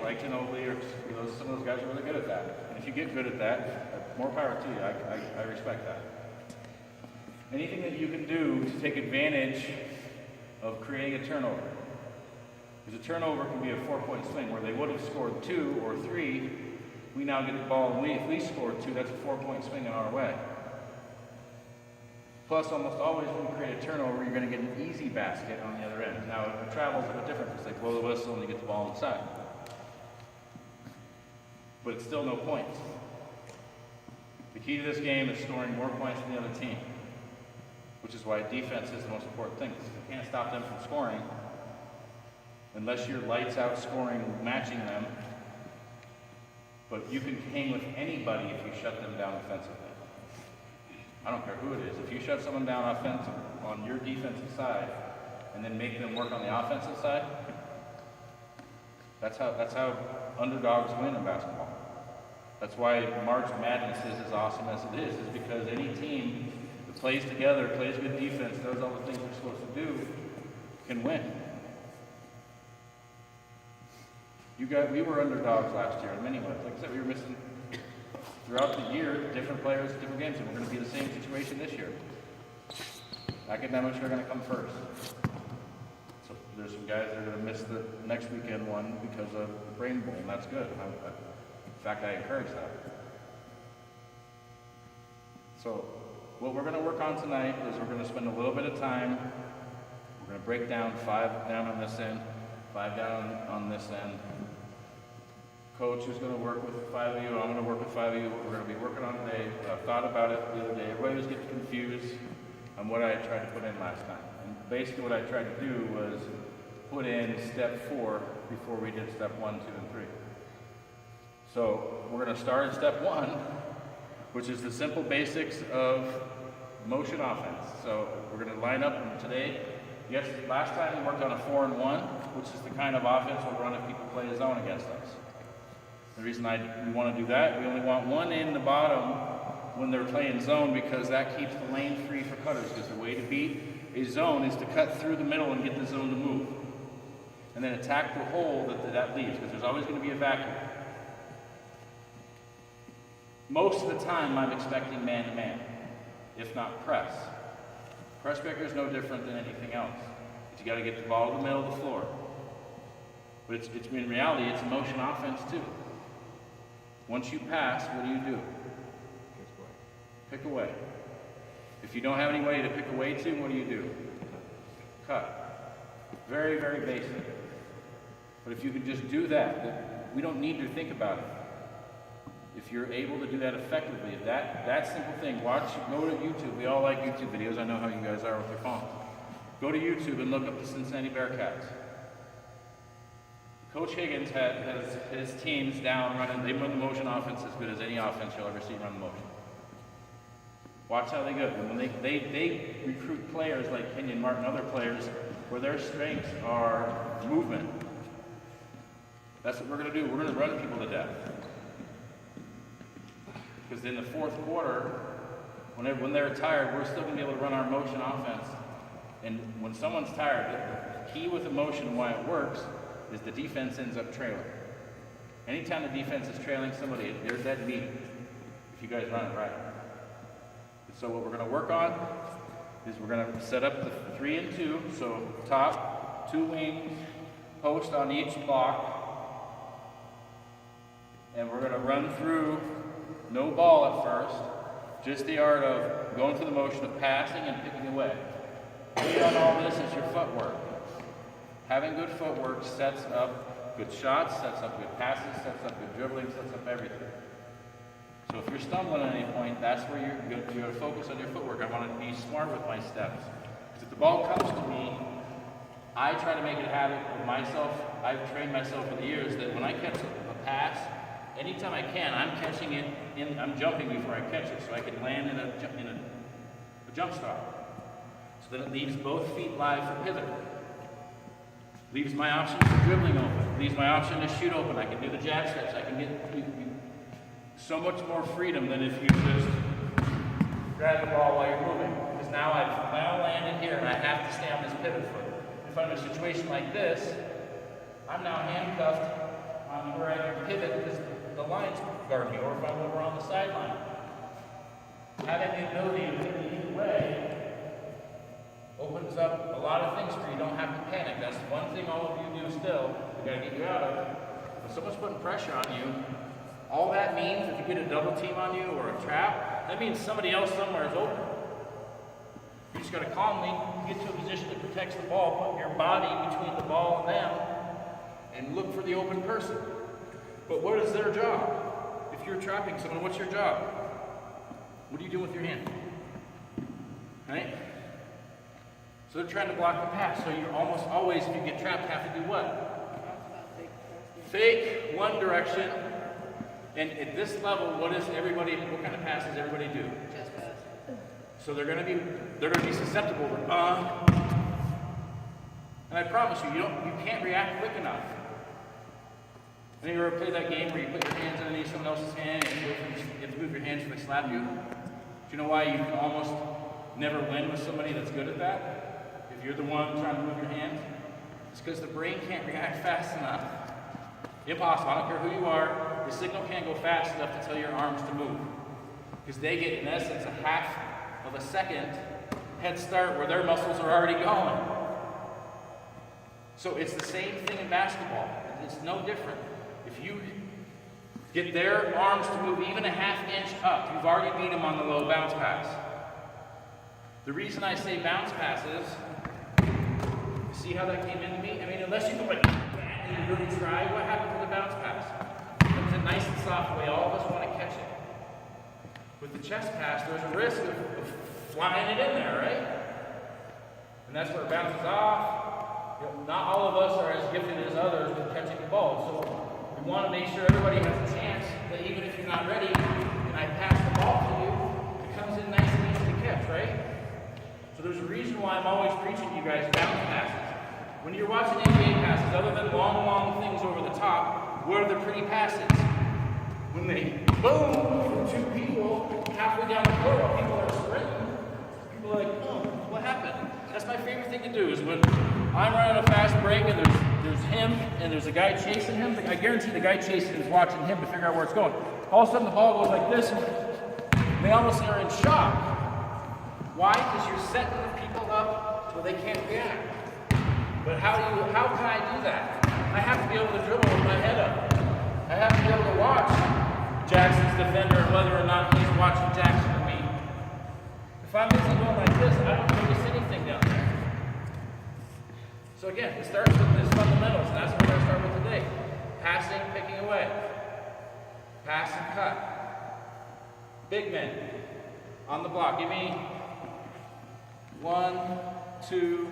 like Ginobili, or some of those guys are really good at that. And if you get good at that, more power to you. I respect that. Anything that you can do to take advantage of creating a turnover. Because a turnover can be a 4-point swing where they would have scored 2 or 3. We now get the ball, and if we scored 2, that's a 4-point swing in our way. Plus, almost always when you create a turnover, you're going to get an easy basket on the other end. Now, if it travels, a bit different because they blow the whistle and you get the ball inside. But it's still no points. The key to this game is scoring more points than the other team, which is why defense is the most important thing. Because you can't stop them from scoring unless you're lights out scoring, matching them. But you can hang with anybody if you shut them down offensively. I don't care who it is. If you shut someone down offensive on your defensive side and then make them work on the offensive side, that's how underdogs win in basketball. That's why March Madness is as awesome as it is because any team that plays together, plays good defense, does all the things they're supposed to do, can win. We were underdogs last year in many ways. Like I said, we were missing throughout the year different players, different games, and we're going to be in the same situation this year. Academics are going to come first. So there's some guys that are going to miss the next weekend one because of the Brain Bowl, and that's good. In fact, I encourage that. So what we're going to work on tonight is we're going to spend a little bit of time. We're going to break down 5 down on this end, 5 down on this end. Coach is going to work with 5 of you. I'm going to work with 5 of you. What we're going to be working on today. I thought about it the other day. Everybody was getting confused on what I tried to put in last time. And basically what I tried to do was put in step 4 before we did step 1, 2, and 3. So we're going to start at step 1, which is the simple basics of motion offense. So we're going to line up, and today, yes, last time we worked on a 4 and 1, which is the kind of offense we'll run if people play a zone against us. The reason we want to do that, we only want one in the bottom when they're playing zone because that keeps the lane free for cutters. Because the way to beat a zone is to cut through the middle and get the zone to move. And then attack the hole that leaves, because there's always going to be a vacuum. Most of the time, I'm expecting man-to-man, if not press. Press breaker is no different than anything else. You got to get the ball to the middle of the floor. But it's in reality, it's a motion offense too. Once you pass, what do? Pick away. If you don't have any way to pick away to, what do? Cut. Very, very basic. But if you can just do that, we don't need to think about it. If you're able to do that effectively, that simple thing, go to YouTube. We all like YouTube videos. I know how you guys are with your phone. Go to YouTube and look up the Cincinnati Bearcats. Coach Higgins has his teams down running. They run the motion offense as good as any offense you'll ever see run the motion. Watch how they go. When they recruit players like Kenyon Martin, other players, where their strengths are movement. That's what we're going to do. We're going to run people to death. Because in the fourth quarter, when they're tired, we're still going to be able to run our motion offense. And when someone's tired, the key with the motion and why it works is the defense ends up trailing. Anytime the defense is trailing somebody, they're dead meat if you guys run it right. So what we're going to work on is we're going to set up the 3 and 2. So top, 2 wings, post on each block. And we're going to run through, no ball at first, just the art of going through the motion of passing and picking away. Key on all this is your footwork. Having good footwork sets up good shots, sets up good passes, sets up good dribbling, sets up everything. So if you're stumbling at any point, that's where you're going to focus on your footwork. I want to be smart with my steps. Because if the ball comes to me, I try to make it a habit of myself. I've trained myself for the years that when I catch a pass, anytime I can, I'm catching it, I'm jumping before I catch it so I can land in a jump start. So then it leaves both feet live for pivot. Leaves my option for dribbling open. Leaves my option to shoot open. I can do the jab steps. I can get so much more freedom than if you just grab the ball while you're moving. Because now I've landed here and I have to stay on this pivot foot. If I'm in a situation like this, I'm now handcuffed on the the lines guard me, or if I'm over on the sideline. Having the ability to hit me either way opens up a lot of things for you. You don't have to panic. That's one thing all of you do still. We gotta get you out of. When someone's putting pressure on you, all that means, if you get a double team on you or a trap, that means somebody else somewhere is open. You just gotta calmly get to a position that protects the ball, put your body between the ball and them, and look for the open person. But what is their job? If you're trapping someone, what's your job? What do you do with your hand? Right? So they're trying to block the pass. So you're almost always, if you get trapped, have to do what? Fake one direction. And at this level, what kind of pass does everybody do? Just pass. So they're gonna be susceptible to and I promise you, you can't react quick enough. Any of you ever played that game where you put your hands underneath someone else's hand and you have to move your hands when they slap you? Do you know why you can almost never win with somebody that's good at that? If you're the one trying to move your hands? It's because the brain can't react fast enough. Impossible. I don't care who you are. The signal can't go fast enough to tell your arms to move. Because they get, in essence, a half of a second head start where their muscles are already going. So it's the same thing in basketball. It's no different. If you get their arms to move even a half inch up, you've already beat them on the low bounce pass. The reason I say bounce passes, see how that came into me? I mean, unless you go like that and you really try, what happens with a bounce pass? It comes in nice and soft way. All of us want to catch it. With the chest pass, there's a risk of flying it in there, right? And that's where it bounces off. You know, not all of us are as gifted as others with catching the ball. So we want to make sure everybody has a chance that even if you're not ready and I pass the ball to you, it comes in nice and easy to catch, right? So there's a reason why I'm always preaching to you guys bounce passes. When you're watching NBA passes, other than long things over the top, what are the pretty passes? When they boom from two people halfway down the court while people are sprinting, people are like, oh, what happened? That's my favorite thing to do is when I'm running a fast break and there's him and there's a guy chasing him. I guarantee the guy chasing him is watching him to figure out where it's going. All of a sudden the ball goes like this and they almost are in shock. Why? Because you're setting the people up so they can't react. But how can I do that? I have to be able to dribble with my head up. I have to be able to watch Jackson's defender and whether or not he's watching Jackson or me. If I'm busy going like this, I don't notice anything down there. So again, it starts with these fundamentals, and that's what we're going to start with today. Passing, picking away. Pass and cut. Big men on the block. Give me 1, 2,